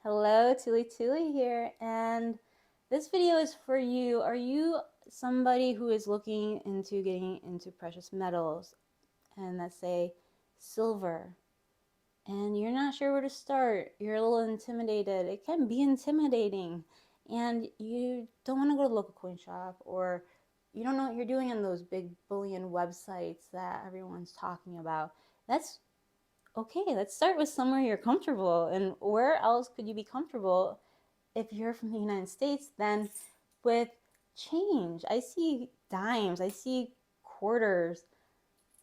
Hello, TuliTuli here, and this video is for you. Are you somebody who is looking into getting into precious metals, and let's say silver, and you're not sure where to start? You're a little intimidated. It can be intimidating, and you don't want to go to the local coin shop, or you don't know what you're doing on those big bullion websites that everyone's talking about. That's okay, let's start with somewhere you're comfortable. And where else could you be comfortable if you're from the United States than with change? I see dimes, I see quarters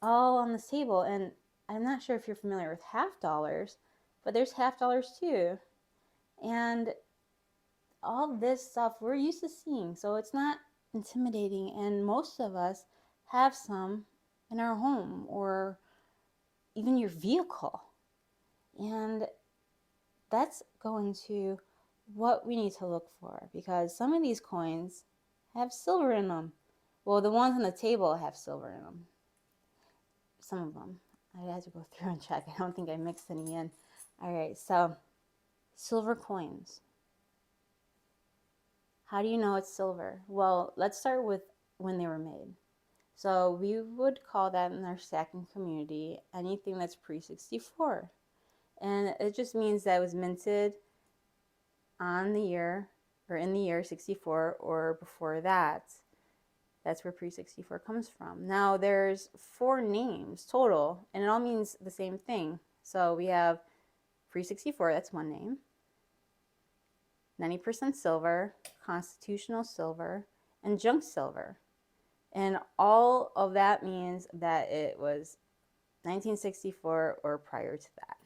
all on this table. And I'm not sure if you're familiar with half dollars, but there's half dollars too. And all this stuff we're used to seeing. So it's not intimidating. And most of us have some in our home or even your vehicle. And that's going to what we need to look for, because some of these coins have silver in them. Well, the ones on the table have silver in them. Some of them. I had to go through and check. I don't think I mixed any in. All right, so silver coins. How do you know it's silver? Well, let's start with when they were made. So we would call that in our stacking community anything that's pre-64. And it just means that it was minted on the year or in the year 64 or before that. That's where pre-64 comes from. Now there's 4 names total, and it all means the same thing. So we have pre-64, that's one name, 90% silver, constitutional silver, and junk silver. And all of that means that it was 1964 or prior to that.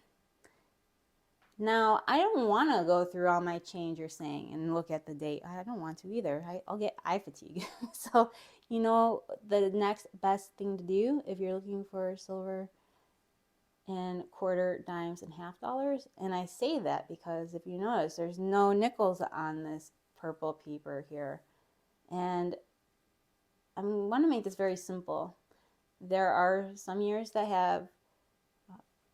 Now, I don't want to go through all my change you're saying and look at the date. I don't want to either. I'll get eye fatigue. So, you know, the next best thing to do if you're looking for silver and quarter, dimes, and half dollars, and I say that because if you notice, there's no nickels on this purple paper here. And I want to make this very simple. There are some years that have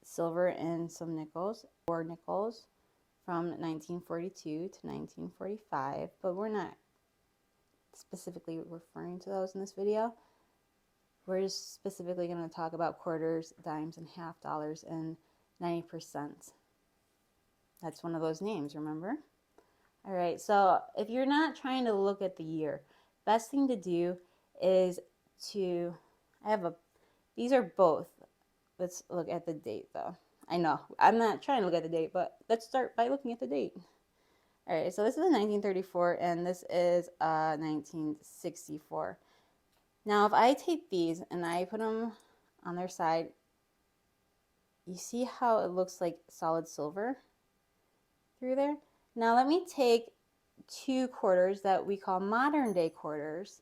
silver and some nickels, or nickels, from 1942 to 1945, but we're not specifically referring to those in this video. We're just specifically going to talk about quarters, dimes, and half dollars, and 90%. That's one of those names, remember? All right, so if you're not trying to look at the year, best thing to do is to, these are both. Let's look at the date though. I know, I'm not trying to look at the date, but let's start by looking at the date. All right, so this is a 1934 and this is a 1964. Now, if I take these and I put them on their side, you see how it looks like solid silver through there? Now, let me take 2 quarters that we call modern day quarters,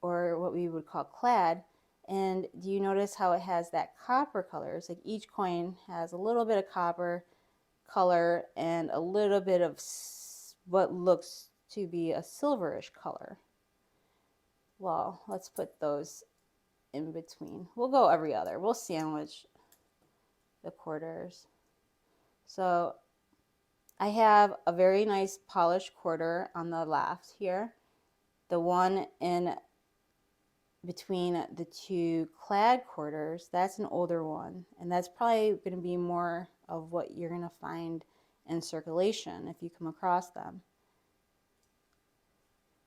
or what we would call clad. And do you notice how it has that copper color? It's like each coin has a little bit of copper color and a little bit of what looks to be a silverish color. Well, let's put those in between. We'll go every other. We'll sandwich the quarters. So I have a very nice polished quarter on the left here. The one in between the 2 clad quarters, that's an older one, and that's probably going to be more of what you're going to find in circulation if you come across them.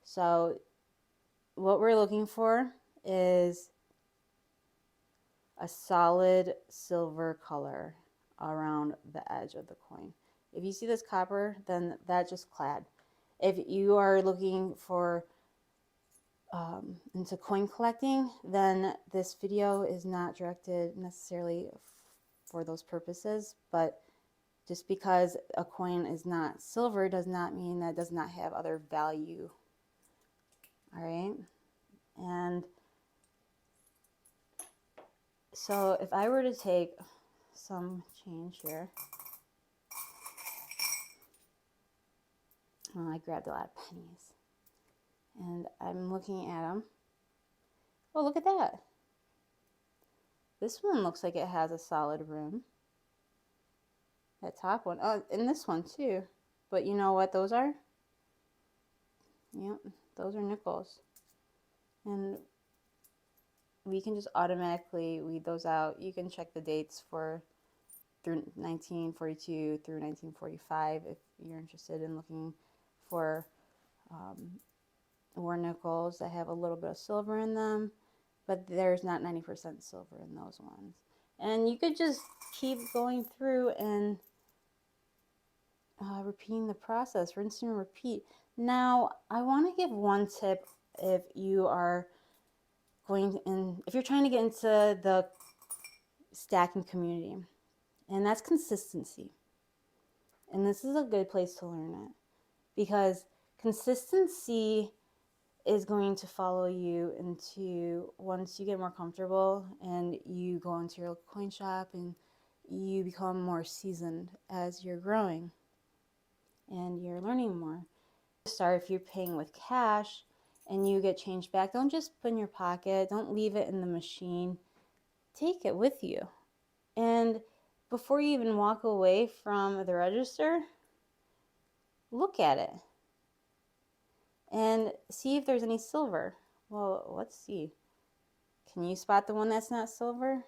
So what we're looking for is a solid silver color around the edge of the coin. If you see this copper, then that's just clad. If you are looking for into coin collecting, then this video is not directed necessarily for those purposes, but just because a coin is not silver does not mean that it does not have other value. All right, and so if I were to take some change here, well, I grabbed a lot of pennies and I'm looking at them. Oh, look at that. This one looks like it has a solid rim. That top one. Oh, and this one too. But you know what those are? Yep, those are nickels. And we can just automatically weed those out. You can check the dates for through 1942 through 1945 if you're interested in looking for war nickels that have a little bit of silver in them, but there's not 90% silver in those ones. And you could just keep going through and repeating the process, rinse and repeat. Now, I want to give one tip if you are if you're trying to get into the stacking community, and that's consistency. And this is a good place to learn it because consistency is going to follow you into once you get more comfortable and you go into your local coin shop and you become more seasoned as you're growing and you're learning more. Start if you're paying with cash and you get change back, don't just put in your pocket, don't leave it in the machine, take it with you. And before you even walk away from the register, look at it and see if there's any silver. Well, let's see. Can you spot the one that's not silver?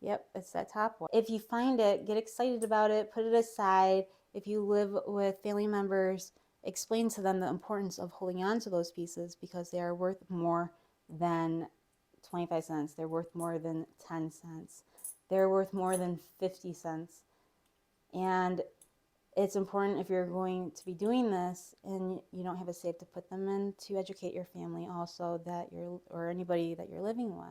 Yep, it's that top one. If you find it, get excited about it, put it aside. If you live with family members, explain to them the importance of holding on to those pieces because they are worth more than 25 cents. They're worth more than 10 cents. They're worth more than 50 cents. And it's important if you're going to be doing this and you don't have a safe to put them in to educate your family also that or anybody that you're living with.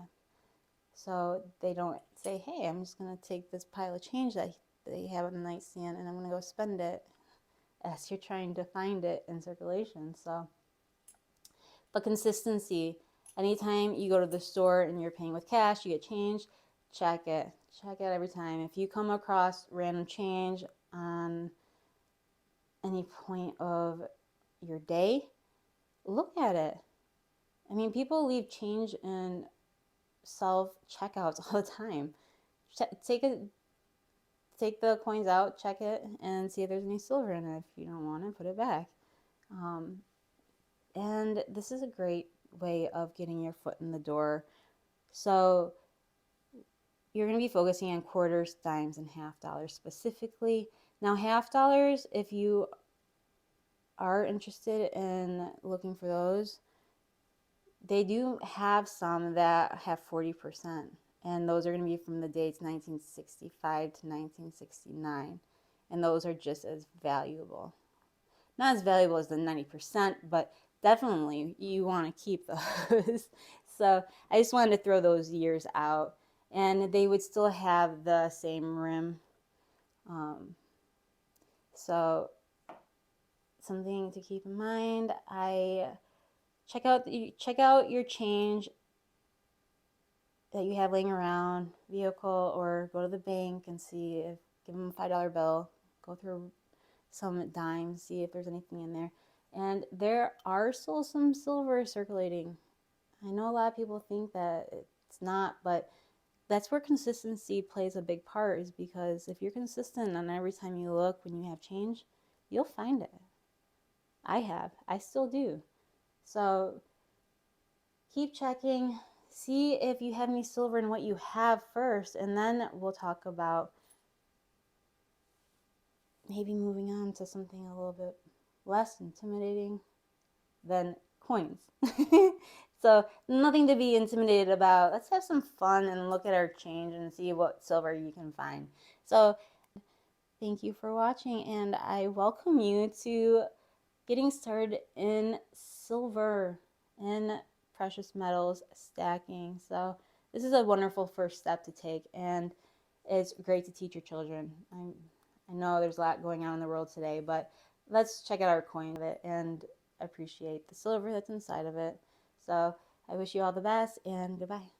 So they don't say, hey, I'm just going to take this pile of change that they have on the nightstand and I'm going to go spend it as you're trying to find it in circulation. So, but consistency, anytime you go to the store and you're paying with cash, you get change, check it. Check it every time. If you come across random change on any point of your day, look at it. I mean, people leave change in self checkouts all the time. Take the coins out, check it, and see if there's any silver in it. If you don't want it, put it back. And this is a great way of getting your foot in the door. So you're going to be focusing on quarters, dimes, and half dollars specifically. Now, half dollars, if you are interested in looking for those, they do have some that have 40%, and those are going to be from the dates 1965 to 1969, and those are just as valuable. Not as valuable as the 90%, but definitely you want to keep those. So I just wanted to throw those years out, and they would still have the same rim. So something to keep in mind. Check out your change that you have laying around, vehicle, or go to the bank and see if give them a $5 bill. Go through some dimes, see if there's anything in there. And there are still some silver circulating. I know a lot of people think that it's not, but that's where consistency plays a big part, is because if you're consistent on every time you look when you have change, you'll find it. I still do. So keep checking, see if you have any silver in what you have first, and then we'll talk about maybe moving on to something a little bit less intimidating than coins. So nothing to be intimidated about. Let's have some fun and look at our change and see what silver you can find. So thank you for watching, and I welcome you to getting started in silver and precious metals stacking. So this is a wonderful first step to take, and it's great to teach your children. I know there's a lot going on in the world today, but let's check out our coin of it and appreciate the silver that's inside of it. So I wish you all the best, and goodbye.